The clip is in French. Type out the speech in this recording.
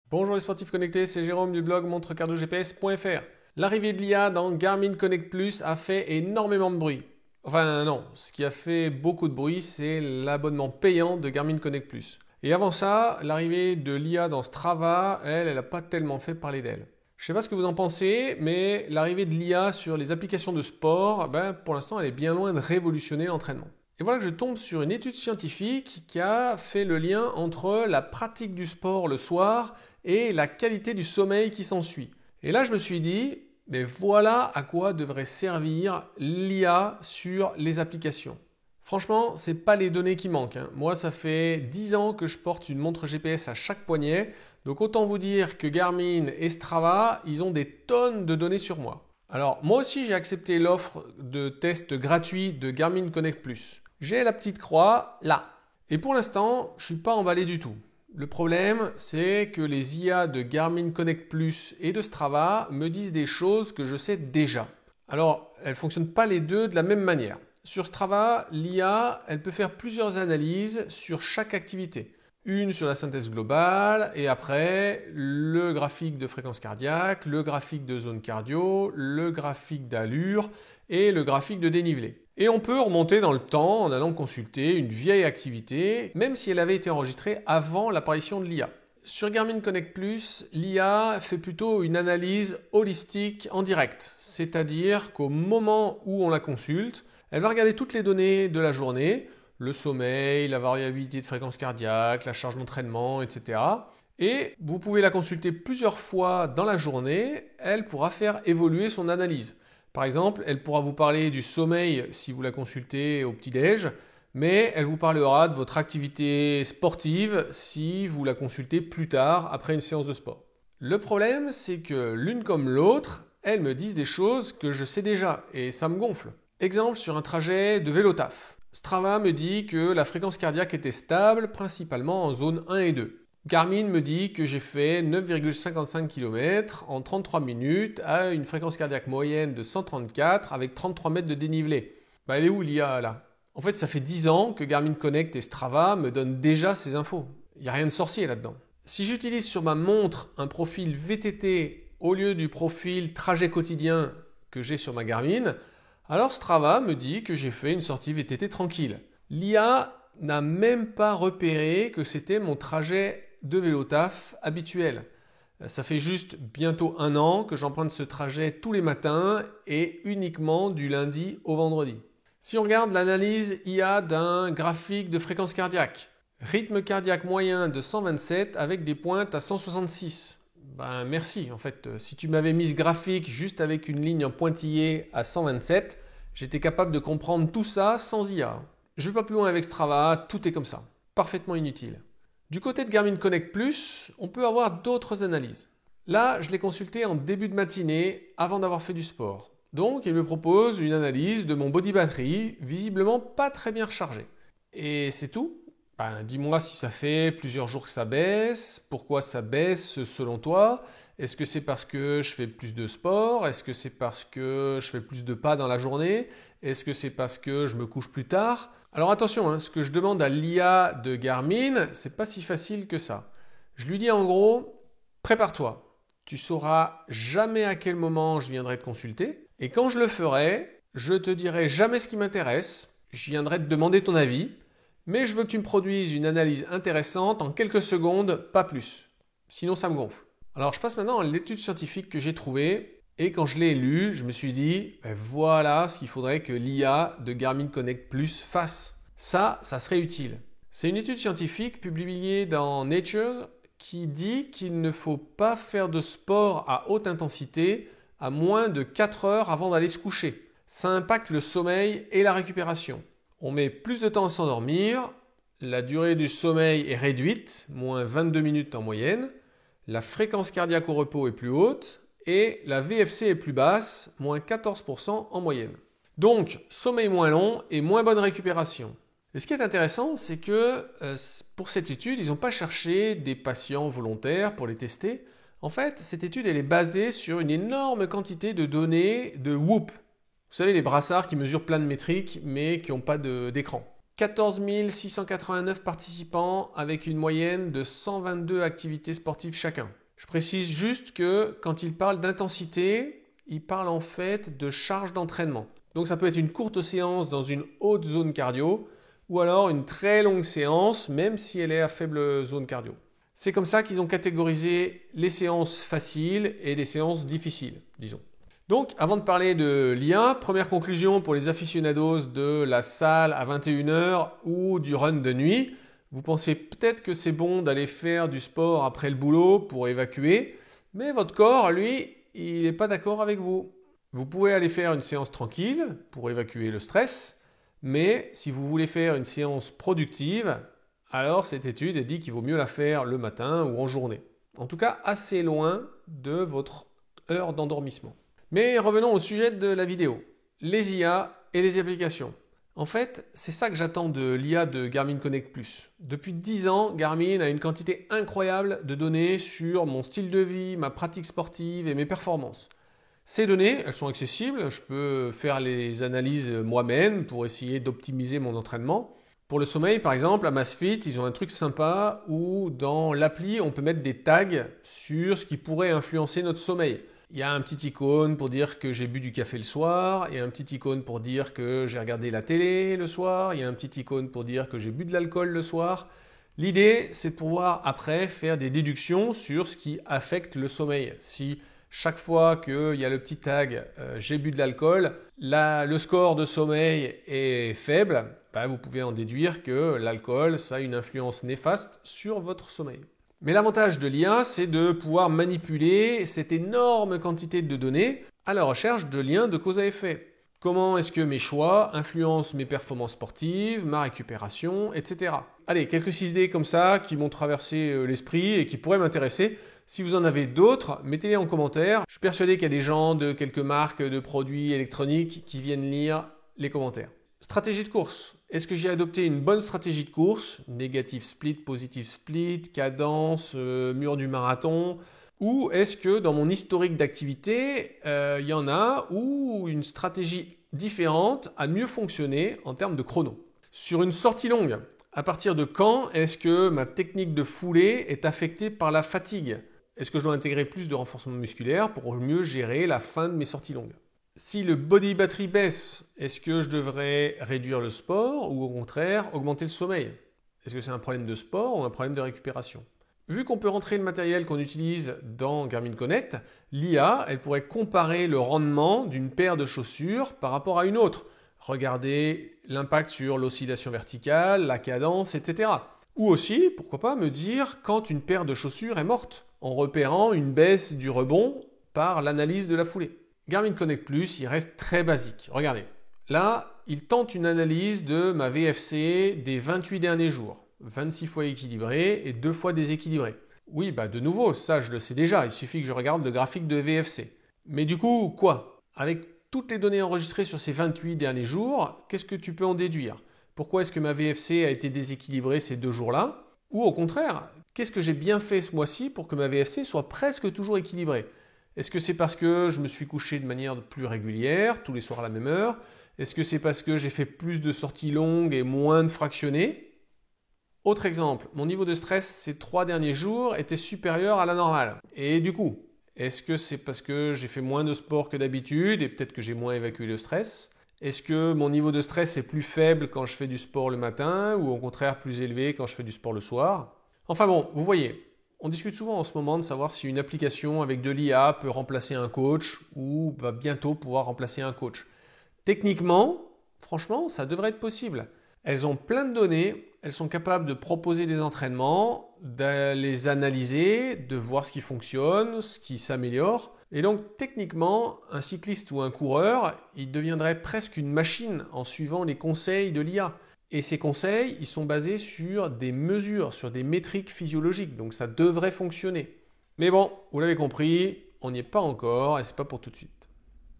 Bonjour les sportifs connectés, c'est Jérôme du blog montrecardogps.fr. L'arrivée de l'IA dans Garmin Connect Plus a fait énormément de bruit. Enfin non, ce qui a fait beaucoup de bruit, c'est l'abonnement payant de Garmin Connect Plus. Et avant ça, l'arrivée de l'IA dans Strava, elle n'a pas tellement fait parler d'elle. Je ne sais pas ce que vous en pensez, mais l'arrivée de l'IA sur les applications de sport, pour l'instant, elle est bien loin de révolutionner l'entraînement. Et voilà que je tombe sur une étude scientifique qui a fait le lien entre la pratique du sport le soir et la qualité du sommeil qui s'ensuit. Et là, je me suis dit, mais voilà à quoi devrait servir l'IA sur les applications. Franchement, ce n'est pas les données qui manquent. Moi, ça fait 10 ans que je porte une montre GPS à chaque poignet. Donc autant vous dire que Garmin et Strava, ils ont des tonnes de données sur moi. Alors moi aussi, j'ai accepté l'offre de test gratuit de Garmin Connect Plus. J'ai la petite croix là. Et pour l'instant, je ne suis pas emballé du tout. Le problème, c'est que les IA de Garmin Connect Plus et de Strava me disent des choses que je sais déjà. Alors, elles ne fonctionnent pas les deux de la même manière. Sur Strava, l'IA, elle peut faire plusieurs analyses sur chaque activité. Une sur la synthèse globale et après le graphique de fréquence cardiaque, le graphique de zone cardio, le graphique d'allure et le graphique de dénivelé. Et on peut remonter dans le temps en allant consulter une vieille activité, même si elle avait été enregistrée avant l'apparition de l'IA. Sur Garmin Connect Plus, l'IA fait plutôt une analyse holistique en direct, c'est-à-dire qu'au moment où on la consulte, elle va regarder toutes les données de la journée, le sommeil, la variabilité de fréquence cardiaque, la charge d'entraînement, etc. Et vous pouvez la consulter plusieurs fois dans la journée, elle pourra faire évoluer son analyse. Par exemple, elle pourra vous parler du sommeil si vous la consultez au petit-déj, mais elle vous parlera de votre activité sportive si vous la consultez plus tard après une séance de sport. Le problème, c'est que l'une comme l'autre, elles me disent des choses que je sais déjà et ça me gonfle. Exemple sur un trajet de vélo taf. Strava me dit que la fréquence cardiaque était stable, principalement en zone 1 et 2. Garmin me dit que j'ai fait 9,55 km en 33 minutes à une fréquence cardiaque moyenne de 134 avec 33 mètres de dénivelé. Elle est où l'IA là? En fait, ça fait 10 ans que Garmin Connect et Strava me donnent déjà ces infos. Il n'y a rien de sorcier là-dedans. Si j'utilise sur ma montre un profil VTT au lieu du profil trajet quotidien que j'ai sur ma Garmin, alors Strava me dit que j'ai fait une sortie VTT tranquille. L'IA n'a même pas repéré que c'était mon trajet de vélo taf habituel. Ça fait juste bientôt 1 an que j'emprunte ce trajet tous les matins et uniquement du lundi au vendredi. Si on regarde l'analyse IA d'un graphique de fréquence cardiaque, rythme cardiaque moyen de 127 avec des pointes à 166. Merci, en fait, si tu m'avais mis ce graphique juste avec une ligne en pointillé à 127, j'étais capable de comprendre tout ça sans IA. Je ne vais pas plus loin avec Strava, tout est comme ça, parfaitement inutile. Du côté de Garmin Connect Plus, on peut avoir d'autres analyses. Là, je l'ai consulté en début de matinée avant d'avoir fait du sport. Donc, il me propose une analyse de mon body battery, visiblement pas très bien rechargé. Et c'est tout. Dis-moi si ça fait plusieurs jours que ça baisse, pourquoi ça baisse selon toi? Est-ce que c'est parce que je fais plus de sport? Est-ce que c'est parce que je fais plus de pas dans la journée? Est-ce que c'est parce que je me couche plus tard? Alors attention, ce que je demande à l'IA de Garmin, c'est pas si facile que ça. Je lui dis en gros, prépare-toi. Tu sauras jamais à quel moment je viendrai te consulter. Et quand je le ferai, je te dirai jamais ce qui m'intéresse. Je viendrai te demander ton avis. Mais je veux que tu me produises une analyse intéressante en quelques secondes, pas plus. Sinon, ça me gonfle. Alors, je passe maintenant à l'étude scientifique que j'ai trouvée. Et quand je l'ai lue, je me suis dit, voilà ce qu'il faudrait que l'IA de Garmin Connect Plus fasse. Ça serait utile. C'est une étude scientifique publiée dans Nature qui dit qu'il ne faut pas faire de sport à haute intensité à moins de 4 heures avant d'aller se coucher. Ça impacte le sommeil et la récupération. On met plus de temps à s'endormir, la durée du sommeil est réduite, moins 22 minutes en moyenne, la fréquence cardiaque au repos est plus haute et la VFC est plus basse, moins 14% en moyenne. Donc, sommeil moins long et moins bonne récupération. Et ce qui est intéressant, c'est que pour cette étude, ils n'ont pas cherché des patients volontaires pour les tester. En fait, cette étude elle est basée sur une énorme quantité de données de Whoop. Vous savez, les brassards qui mesurent plein de métriques mais qui n'ont pas d'écran. 14 689 participants avec une moyenne de 122 activités sportives chacun. Je précise juste que quand il parle d'intensité, il parle en fait de charge d'entraînement. Donc ça peut être une courte séance dans une haute zone cardio ou alors une très longue séance même si elle est à faible zone cardio. C'est comme ça qu'ils ont catégorisé les séances faciles et les séances difficiles, disons. Donc, avant de parler de l'IA, première conclusion pour les aficionados de la salle à 21h ou du run de nuit. Vous pensez peut-être que c'est bon d'aller faire du sport après le boulot pour évacuer, mais votre corps, lui, il n'est pas d'accord avec vous. Vous pouvez aller faire une séance tranquille pour évacuer le stress, mais si vous voulez faire une séance productive, alors cette étude dit qu'il vaut mieux la faire le matin ou en journée. En tout cas, assez loin de votre heure d'endormissement. Mais revenons au sujet de la vidéo, les IA et les applications. En fait, c'est ça que j'attends de l'IA de Garmin Connect Plus. Depuis 10 ans, Garmin a une quantité incroyable de données sur mon style de vie, ma pratique sportive et mes performances. Ces données, elles sont accessibles, je peux faire les analyses moi-même pour essayer d'optimiser mon entraînement. Pour le sommeil, par exemple, à MassFit, ils ont un truc sympa où dans l'appli, on peut mettre des tags sur ce qui pourrait influencer notre sommeil. Il y a un petit icône pour dire que j'ai bu du café le soir, il y a un petit icône pour dire que j'ai regardé la télé le soir, il y a un petit icône pour dire que j'ai bu de l'alcool le soir. L'idée, c'est de pouvoir après faire des déductions sur ce qui affecte le sommeil. Si chaque fois qu'il y a le petit tag j'ai bu de l'alcool, le score de sommeil est faible, vous pouvez en déduire que l'alcool, ça a une influence néfaste sur votre sommeil. Mais l'avantage de l'IA, c'est de pouvoir manipuler cette énorme quantité de données à la recherche de liens de cause à effet. Comment est-ce que mes choix influencent mes performances sportives, ma récupération, etc. Allez, quelques idées comme ça qui m'ont traversé l'esprit et qui pourraient m'intéresser. Si vous en avez d'autres, mettez-les en commentaire. Je suis persuadé qu'il y a des gens de quelques marques de produits électroniques qui viennent lire les commentaires. Stratégie de course. Est-ce que j'ai adopté une bonne stratégie de course? Négative split, positive split, cadence, mur du marathon? Ou est-ce que dans mon historique d'activité, il y en a où une stratégie différente a mieux fonctionné en termes de chrono? Sur une sortie longue, à partir de quand est-ce que ma technique de foulée est affectée par la fatigue? Est-ce que je dois intégrer plus de renforcement musculaire pour mieux gérer la fin de mes sorties longues? Si le body battery baisse, est-ce que je devrais réduire le sport ou au contraire augmenter le sommeil? Est-ce que c'est un problème de sport ou un problème de récupération? Vu qu'on peut rentrer le matériel qu'on utilise dans Garmin Connect, l'IA, elle pourrait comparer le rendement d'une paire de chaussures par rapport à une autre. Regarder l'impact sur l'oscillation verticale, la cadence, etc. Ou aussi, pourquoi pas, me dire quand une paire de chaussures est morte, en repérant une baisse du rebond par l'analyse de la foulée. Garmin Connect Plus, il reste très basique. Regardez, là, il tente une analyse de ma VFC des 28 derniers jours. 26 fois équilibré et 2 fois déséquilibré. Oui, de nouveau, ça je le sais déjà, il suffit que je regarde le graphique de VFC. Mais du coup, quoi? Avec toutes les données enregistrées sur ces 28 derniers jours, qu'est-ce que tu peux en déduire? Pourquoi est-ce que ma VFC a été déséquilibrée ces 2 jours-là? Ou au contraire, qu'est-ce que j'ai bien fait ce mois-ci pour que ma VFC soit presque toujours équilibrée? Est-ce que c'est parce que je me suis couché de manière plus régulière, tous les soirs à la même heure? Est-ce que c'est parce que j'ai fait plus de sorties longues et moins de fractionnés? Autre exemple, mon niveau de stress ces 3 derniers jours était supérieur à la normale. Et du coup, est-ce que c'est parce que j'ai fait moins de sport que d'habitude et peut-être que j'ai moins évacué le stress? Est-ce que mon niveau de stress est plus faible quand je fais du sport le matin ou au contraire plus élevé quand je fais du sport le soir? Enfin bon, vous voyez. On discute souvent en ce moment de savoir si une application avec de l'IA peut remplacer un coach ou va bientôt pouvoir remplacer un coach. Techniquement, franchement, ça devrait être possible. Elles ont plein de données, elles sont capables de proposer des entraînements, de les analyser, de voir ce qui fonctionne, ce qui s'améliore. Et donc techniquement, un cycliste ou un coureur, il deviendrait presque une machine en suivant les conseils de l'IA. Et ces conseils, ils sont basés sur des mesures, sur des métriques physiologiques. Donc ça devrait fonctionner. Mais bon, vous l'avez compris, on n'y est pas encore et c'est pas pour tout de suite.